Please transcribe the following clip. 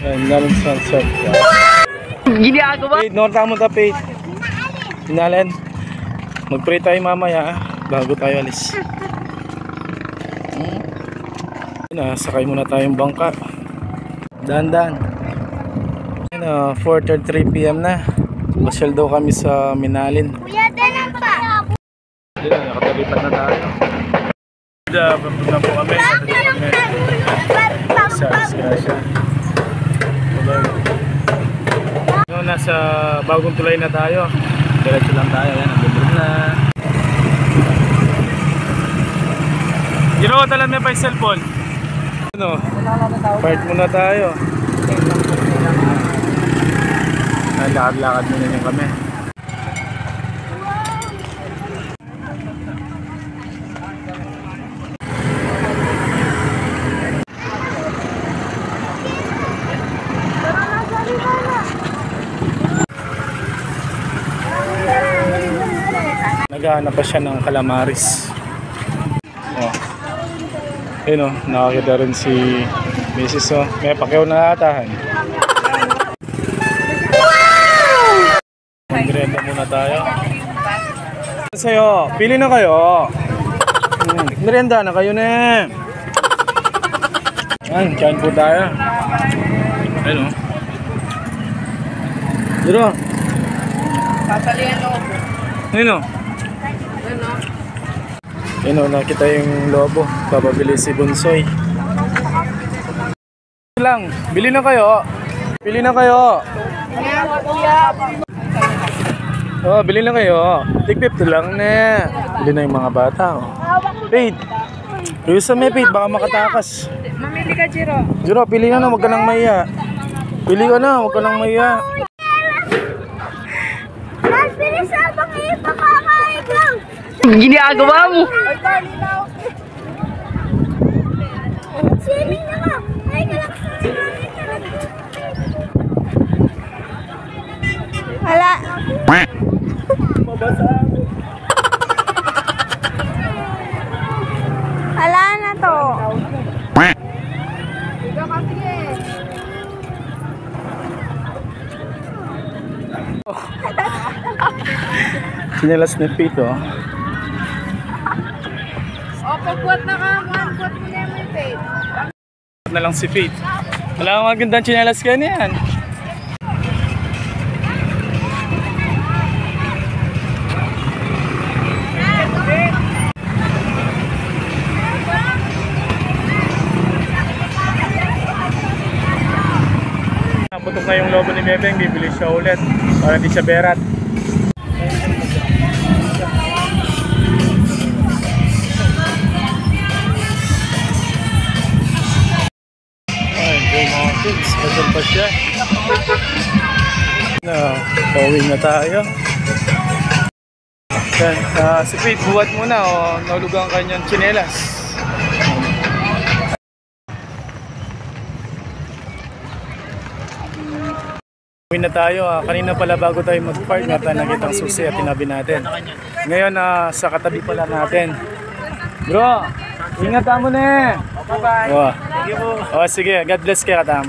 Nalan sunset. Ginagawa. Pate, norta mo ta, Pate. Nalan. Mag-pray tayo mamaya bago tayo alis. Sakay muna tayong bangka. Dahan-dahan. 4:33 PM na. Pasyal daw kami sa Minalin. Kuya, danan pa. Nakatalipat na tayo. Papunta na po kami. Sa disgrasya. Nasa bagong tulay na tayo. Diretso lang tayo. Yan, nabubog na. Gino, talan mo pa yung cellphone. Park muna tayo. Lakad-lakad muna yung kami. Naghahanap pa siya ng calamaris. Ayun o, nakakita rin si Mrs. o. May pakyaw na natahan. Mag-renda muna tayo. Sa'yo, pili na kayo. Merenda na kayo na. Kain po tayo. Ayun o. Dito. Tatalian o. Ayun o. Ayun o, nakita yung lobo. Papabili si Bunsoy. Lang, bili na kayo. Pili na kayo. Oh, bili na kayo. Tig-50 lang na. Bili na yung mga bata. Oh. Pate, ayusan mo, Pate, baka makatakas. Mamili ka, Jiro. Jiro, pili na, huwag ka nang maya. Pili ka na, huwag ka nang maya. Mas bilis abang ipakakain lang. Ginagawa mo. Swimming na ka. Ay, kalak. Wala. Wala na to. Sinalas ni Pete, oh. Pagbuat na ka. Pagbuat mo na yung Pate. Na lang si Pete. Wala kang magandang tsinelas ka niyan. Naputok na yung lobo ni Bebeng, bibili siya ulit para hindi siya berat. Special pa siya. Pauwi na tayo. Yan, si Pete, buhat muna o nahulog ang kanyang tsinelas. Pauwi na tayo. Kanina pala bago tayo mag-park natin nakitang susi at tinabi natin. Ngayon sa katabi pala natin. Bro, ingat mo na eh. Bye-bye. Oh, sige, God bless kay Katam.